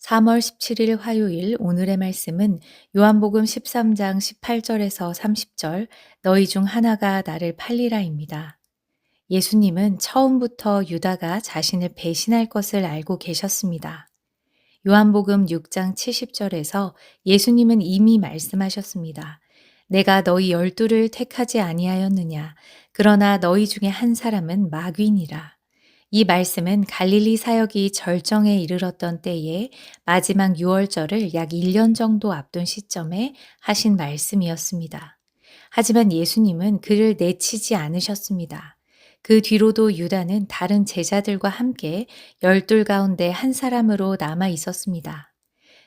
3월 17일 화요일 오늘의 말씀은 요한복음 13장 18절에서 30절 너희 중 하나가 나를 팔리라입니다. 예수님은 처음부터 유다가 자신을 배신할 것을 알고 계셨습니다. 요한복음 6장 70절에서 예수님은 이미 말씀하셨습니다. 내가 너희 열두를 택하지 아니하였느냐? 그러나 너희 중에 한 사람은 마귀니라. 이 말씀은 갈릴리 사역이 절정에 이르렀던 때에 마지막 유월절을 약 1년 정도 앞둔 시점에 하신 말씀이었습니다. 하지만 예수님은 그를 내치지 않으셨습니다. 그 뒤로도 유다는 다른 제자들과 함께 열둘 가운데 한 사람으로 남아 있었습니다.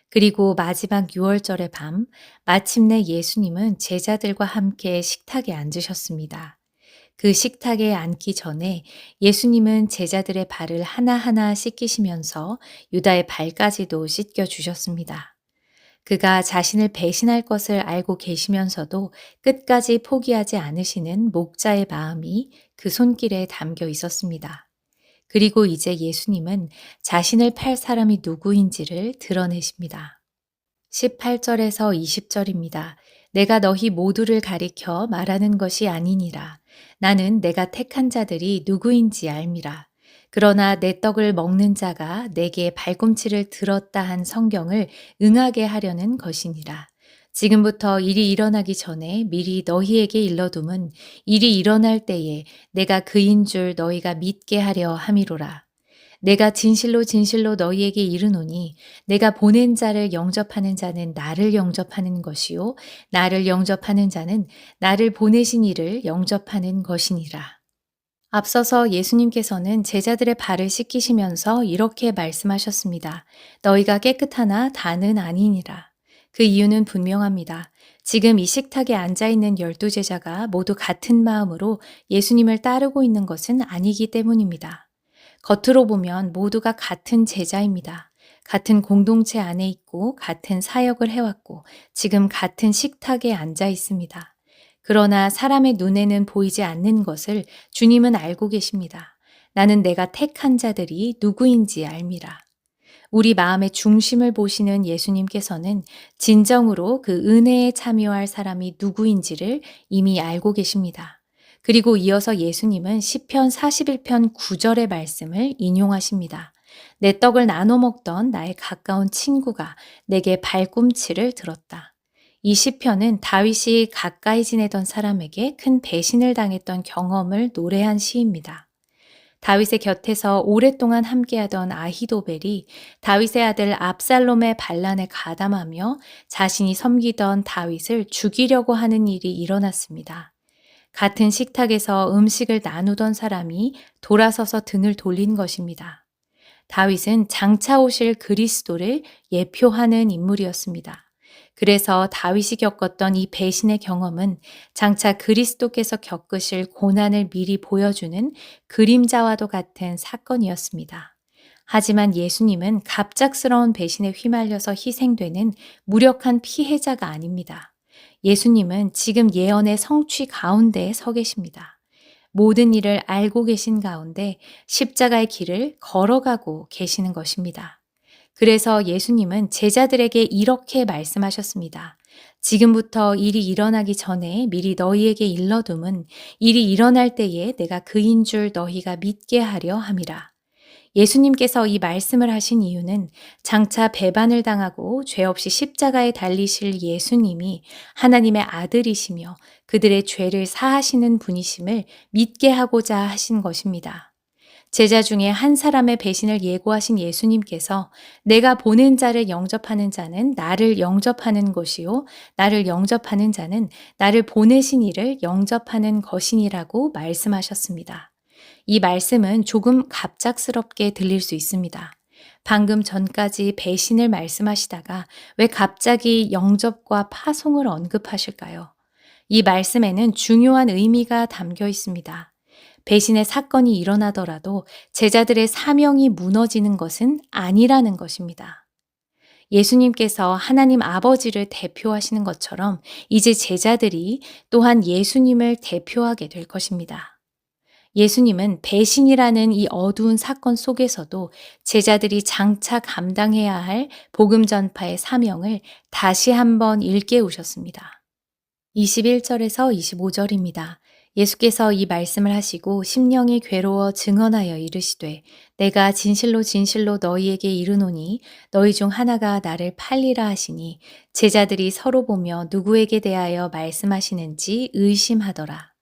그리고 마지막 유월절의 밤, 마침내 예수님은 제자들과 함께 식탁에 앉으셨습니다. 그 식탁에 앉기 전에 예수님은 제자들의 발을 하나하나 씻기시면서 유다의 발까지도 씻겨 주셨습니다. 그가 자신을 배신할 것을 알고 계시면서도 끝까지 포기하지 않으시는 목자의 마음이 그 손길에 담겨 있었습니다. 그리고 이제 예수님은 자신을 팔 사람이 누구인지를 드러내십니다. 18절에서 20절입니다. 내가 너희 모두를 가리켜 말하는 것이 아니니라. 나는 내가 택한 자들이 누구인지 알미라. 그러나 내 떡을 먹는 자가 내게 발꿈치를 들었다 한 성경을 응하게 하려는 것이니라. 지금부터 일이 일어나기 전에 미리 너희에게 일러둠은 일이 일어날 때에 내가 그인 줄 너희가 믿게 하려 함이로라. 내가 진실로 진실로 너희에게 이르노니 내가 보낸 자를 영접하는 자는 나를 영접하는 것이요 나를 영접하는 자는 나를 보내신 이를 영접하는 것이니라. 앞서서 예수님께서는 제자들의 발을 씻기시면서 이렇게 말씀하셨습니다. 너희가 깨끗하나 다는 아니니라. 그 이유는 분명합니다. 지금 이 식탁에 앉아 있는 12제자가 모두 같은 마음으로 예수님을 따르고 있는 것은 아니기 때문입니다. 겉으로 보면 모두가 같은 제자입니다. 같은 공동체 안에 있고 같은 사역을 해왔고 지금 같은 식탁에 앉아 있습니다. 그러나 사람의 눈에는 보이지 않는 것을 주님은 알고 계십니다. 나는 내가 택한 자들이 누구인지 알미라. 우리 마음의 중심을 보시는 예수님께서는 진정으로 그 은혜에 참여할 사람이 누구인지를 이미 알고 계십니다. 그리고 이어서 예수님은 시편 41편 9절의 말씀을 인용하십니다. 내 떡을 나눠 먹던 나의 가까운 친구가 내게 발꿈치를 들었다. 이 시편은 다윗이 가까이 지내던 사람에게 큰 배신을 당했던 경험을 노래한 시입니다. 다윗의 곁에서 오랫동안 함께하던 아히도벨이 다윗의 아들 압살롬의 반란에 가담하며 자신이 섬기던 다윗을 죽이려고 하는 일이 일어났습니다. 같은 식탁에서 음식을 나누던 사람이 돌아서서 등을 돌린 것입니다. 다윗은 장차 오실 그리스도를 예표하는 인물이었습니다. 그래서 다윗이 겪었던 이 배신의 경험은 장차 그리스도께서 겪으실 고난을 미리 보여주는 그림자와도 같은 사건이었습니다. 하지만 예수님은 갑작스러운 배신에 휘말려서 희생되는 무력한 피해자가 아닙니다. 예수님은 지금 예언의 성취 가운데 서 계십니다. 모든 일을 알고 계신 가운데 십자가의 길을 걸어가고 계시는 것입니다. 그래서 예수님은 제자들에게 이렇게 말씀하셨습니다. 지금부터 일이 일어나기 전에 미리 너희에게 일러둠은 일이 일어날 때에 내가 그인 줄 너희가 믿게 하려 함이라. 예수님께서 이 말씀을 하신 이유는 장차 배반을 당하고 죄 없이 십자가에 달리실 예수님이 하나님의 아들이시며 그들의 죄를 사하시는 분이심을 믿게 하고자 하신 것입니다. 제자 중에 한 사람의 배신을 예고하신 예수님께서 내가 보낸 자를 영접하는 자는 나를 영접하는 것이요 나를 영접하는 자는 나를 보내신 이를 영접하는 것이니라고 말씀하셨습니다. 이 말씀은 조금 갑작스럽게 들릴 수 있습니다. 방금 전까지 배신을 말씀하시다가 왜 갑자기 영접과 파송을 언급하실까요? 이 말씀에는 중요한 의미가 담겨 있습니다. 배신의 사건이 일어나더라도 제자들의 사명이 무너지는 것은 아니라는 것입니다. 예수님께서 하나님 아버지를 대표하시는 것처럼 이제 제자들이 또한 예수님을 대표하게 될 것입니다. 예수님은 배신이라는 이 어두운 사건 속에서도 제자들이 장차 감당해야 할 복음 전파의 사명을 다시 한번 일깨우셨습니다. 21절에서 25절입니다. 예수께서 이 말씀을 하시고 심령이 괴로워 증언하여 이르시되 내가 진실로 진실로 너희에게 이르노니 너희 중 하나가 나를 팔리라 하시니 제자들이 서로 보며 누구에게 대하여 말씀하시는지 의심하더라.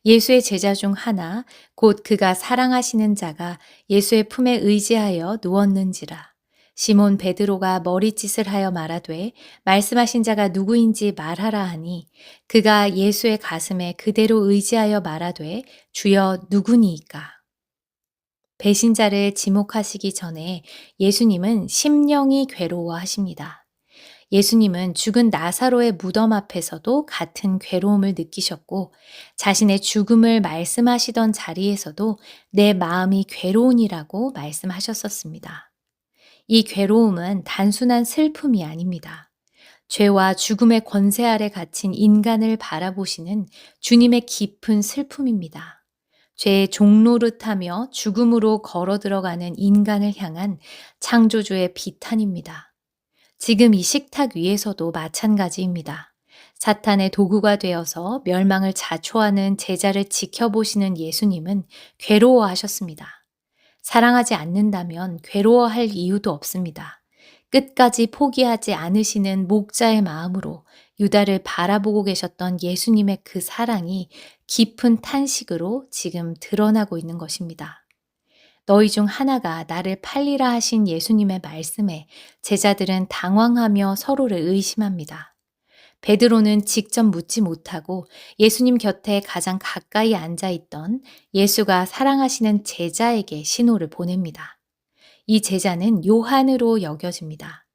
예수의 제자 중 하나, 곧 그가 사랑하시는 자가 예수의 품에 의지하여 누웠는지라. 시몬 베드로가 머리짓을 하여 말하되 말씀하신 자가 누구인지 말하라 하니 그가 예수의 가슴에 그대로 의지하여 말하되 주여 누구니이까. 배신자를 지목하시기 전에 예수님은 심령이 괴로워하십니다. 예수님은 죽은 나사로의 무덤 앞에서도 같은 괴로움을 느끼셨고 자신의 죽음을 말씀하시던 자리에서도 내 마음이 괴로우니라고 말씀하셨었습니다. 이 괴로움은 단순한 슬픔이 아닙니다. 죄와 죽음의 권세 아래 갇힌 인간을 바라보시는 주님의 깊은 슬픔입니다. 죄의 종노릇하며 죽음으로 걸어 들어가는 인간을 향한 창조주의 비탄입니다. 지금 이 식탁 위에서도 마찬가지입니다. 사탄의 도구가 되어서 멸망을 자초하는 제자를 지켜보시는 예수님은 괴로워하셨습니다. 사랑하지 않는다면 괴로워할 이유도 없습니다. 끝까지 포기하지 않으시는 목자의 마음으로 유다를 바라보고 계셨던 예수님의 그 사랑이 깊은 탄식으로 지금 드러나고 있는 것입니다. 너희 중 하나가 나를 팔리라 하신 예수님의 말씀에 제자들은 당황하며 서로를 의심합니다. 베드로는 직접 묻지 못하고 예수님 곁에 가장 가까이 앉아 있던 예수가 사랑하시는 제자에게 신호를 보냅니다. 이 제자는 요한으로 여겨집니다.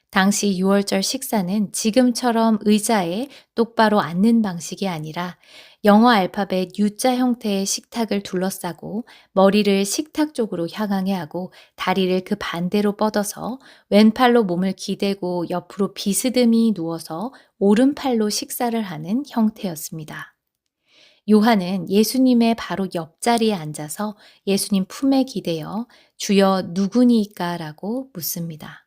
당시 유월절 식사는 지금처럼 의자에 똑바로 앉는 방식이 아니라 영어 알파벳 U자 형태의 식탁을 둘러싸고 머리를 식탁 쪽으로 향하게 하고 다리를 그 반대로 뻗어서 왼팔로 몸을 기대고 옆으로 비스듬히 누워서 오른팔로 식사를 하는 형태였습니다. 요한은 예수님의 바로 옆자리에 앉아서 예수님 품에 기대어 주여 누구니까? 라고 묻습니다.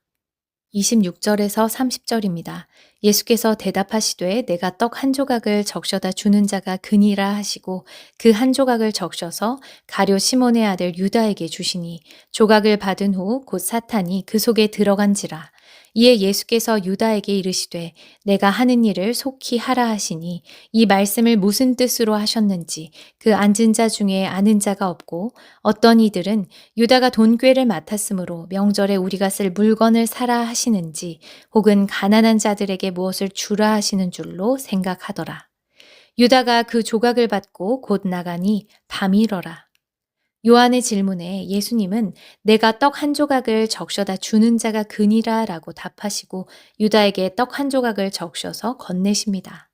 26절에서 30절입니다. 예수께서 대답하시되 내가 떡 한 조각을 적셔다 주는 자가 그니라 하시고 그 한 조각을 적셔서 가룟 시몬의 아들 유다에게 주시니 조각을 받은 후 곧 사탄이 그 속에 들어간지라. 이에 예수께서 유다에게 이르시되 내가 하는 일을 속히 하라 하시니 이 말씀을 무슨 뜻으로 하셨는지 그 앉은 자 중에 아는 자가 없고 어떤 이들은 유다가 돈꾀를 맡았으므로 명절에 우리가 쓸 물건을 사라 하시는지 혹은 가난한 자들에게 무엇을 주라 하시는 줄로 생각하더라. 유다가 그 조각을 받고 곧 나가니 밤이러라. 요한의 질문에 예수님은 내가 떡 한 조각을 적셔다 주는 자가 그니라 라고 답하시고 유다에게 떡 한 조각을 적셔서 건네십니다.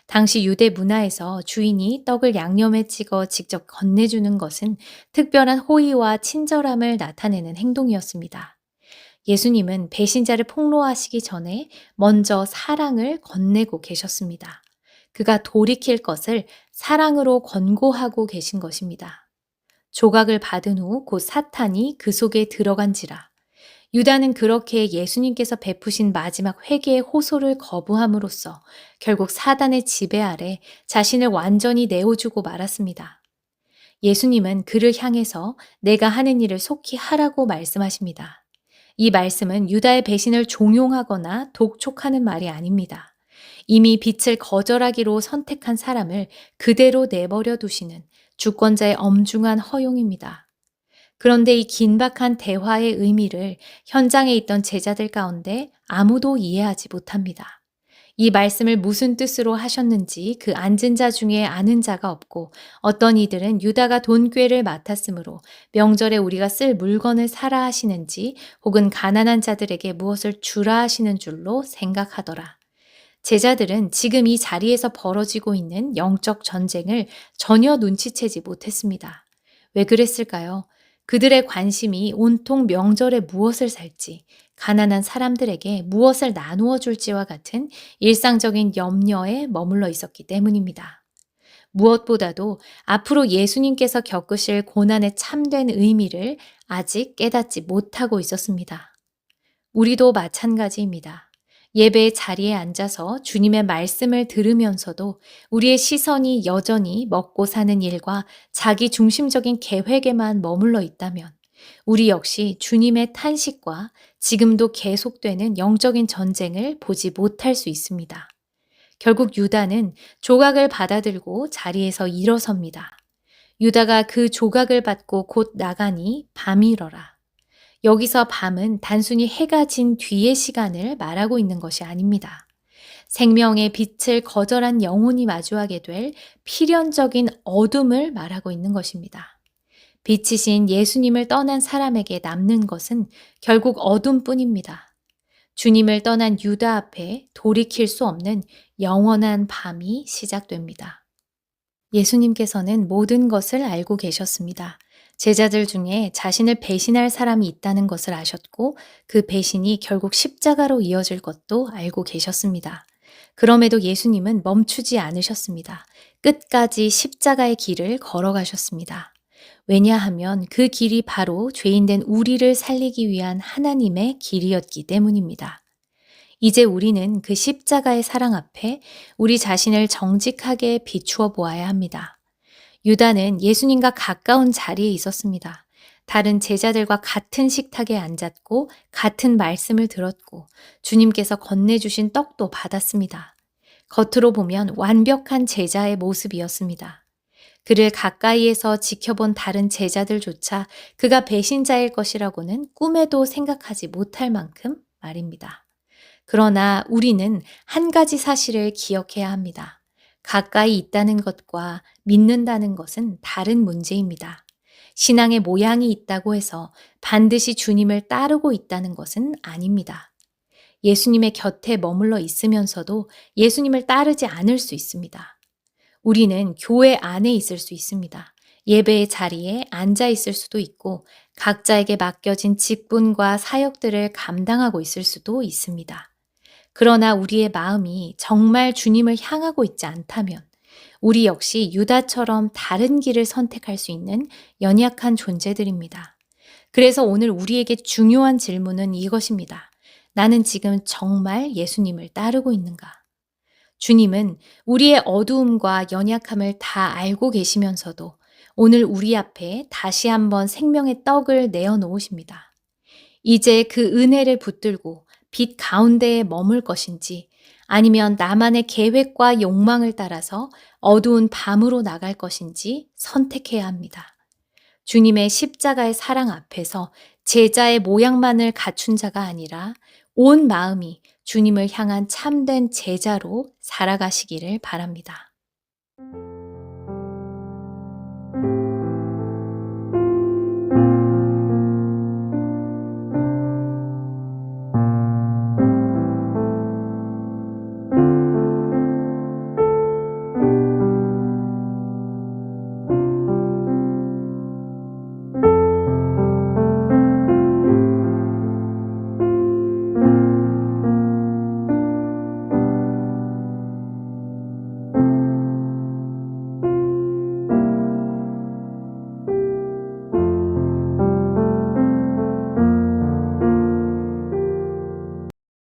당시 유대 문화에서 주인이 떡을 양념에 찍어 직접 건네주는 것은 특별한 호의와 친절함을 나타내는 행동이었습니다. 예수님은 배신자를 폭로하시기 전에 먼저 사랑을 건네고 계셨습니다. 그가 돌이킬 것을 사랑으로 권고하고 계신 것입니다. 조각을 받은 후 곧 사탄이 그 속에 들어간지라. 유다는 그렇게 예수님께서 베푸신 마지막 회개의 호소를 거부함으로써 결국 사단의 지배 아래 자신을 완전히 내어주고 말았습니다. 예수님은 그를 향해서 내가 하는 일을 속히 하라고 말씀하십니다. 이 말씀은 유다의 배신을 종용하거나 독촉하는 말이 아닙니다. 이미 빛을 거절하기로 선택한 사람을 그대로 내버려 두시는 주권자의 엄중한 허용입니다. 그런데 이 긴박한 대화의 의미를 현장에 있던 제자들 가운데 아무도 이해하지 못합니다. 이 말씀을 무슨 뜻으로 하셨는지 그 앉은 자 중에 아는 자가 없고 어떤 이들은 유다가 돈꾀를 맡았으므로 명절에 우리가 쓸 물건을 사라 하시는지 혹은 가난한 자들에게 무엇을 주라 하시는 줄로 생각하더라. 제자들은 지금 이 자리에서 벌어지고 있는 영적 전쟁을 전혀 눈치채지 못했습니다. 왜 그랬을까요? 그들의 관심이 온통 명절에 무엇을 살지, 가난한 사람들에게 무엇을 나누어 줄지와 같은 일상적인 염려에 머물러 있었기 때문입니다. 무엇보다도 앞으로 예수님께서 겪으실 고난의 참된 의미를 아직 깨닫지 못하고 있었습니다. 우리도 마찬가지입니다. 예배의 자리에 앉아서 주님의 말씀을 들으면서도 우리의 시선이 여전히 먹고 사는 일과 자기 중심적인 계획에만 머물러 있다면 우리 역시 주님의 탄식과 지금도 계속되는 영적인 전쟁을 보지 못할 수 있습니다. 결국 유다는 조각을 받아들고 자리에서 일어섭니다. 유다가 그 조각을 받고 곧 나가니 밤이러라. 여기서 밤은 단순히 해가 진 뒤의 시간을 말하고 있는 것이 아닙니다. 생명의 빛을 거절한 영혼이 마주하게 될 필연적인 어둠을 말하고 있는 것입니다. 빛이신 예수님을 떠난 사람에게 남는 것은 결국 어둠뿐입니다. 주님을 떠난 유다 앞에 돌이킬 수 없는 영원한 밤이 시작됩니다. 예수님께서는 모든 것을 알고 계셨습니다. 제자들 중에 자신을 배신할 사람이 있다는 것을 아셨고 그 배신이 결국 십자가로 이어질 것도 알고 계셨습니다. 그럼에도 예수님은 멈추지 않으셨습니다. 끝까지 십자가의 길을 걸어가셨습니다. 왜냐하면 그 길이 바로 죄인된 우리를 살리기 위한 하나님의 길이었기 때문입니다. 이제 우리는 그 십자가의 사랑 앞에 우리 자신을 정직하게 비추어 보아야 합니다. 유다는 예수님과 가까운 자리에 있었습니다. 다른 제자들과 같은 식탁에 앉았고 같은 말씀을 들었고 주님께서 건네주신 떡도 받았습니다. 겉으로 보면 완벽한 제자의 모습이었습니다. 그를 가까이에서 지켜본 다른 제자들조차 그가 배신자일 것이라고는 꿈에도 생각하지 못할 만큼 말입니다. 그러나 우리는 한 가지 사실을 기억해야 합니다. 가까이 있다는 것과 믿는다는 것은 다른 문제입니다. 신앙의 모양이 있다고 해서 반드시 주님을 따르고 있다는 것은 아닙니다. 예수님의 곁에 머물러 있으면서도 예수님을 따르지 않을 수 있습니다. 우리는 교회 안에 있을 수 있습니다. 예배의 자리에 앉아 있을 수도 있고 각자에게 맡겨진 직분과 사역들을 감당하고 있을 수도 있습니다. 그러나 우리의 마음이 정말 주님을 향하고 있지 않다면 우리 역시 유다처럼 다른 길을 선택할 수 있는 연약한 존재들입니다. 그래서 오늘 우리에게 중요한 질문은 이것입니다. 나는 지금 정말 예수님을 따르고 있는가? 주님은 우리의 어두움과 연약함을 다 알고 계시면서도 오늘 우리 앞에 다시 한번 생명의 떡을 내어놓으십니다. 이제 그 은혜를 붙들고 빛 가운데에 머물 것인지 아니면 나만의 계획과 욕망을 따라서 어두운 밤으로 나갈 것인지 선택해야 합니다. 주님의 십자가의 사랑 앞에서 제자의 모양만을 갖춘 자가 아니라 온 마음이 주님을 향한 참된 제자로 살아가시기를 바랍니다.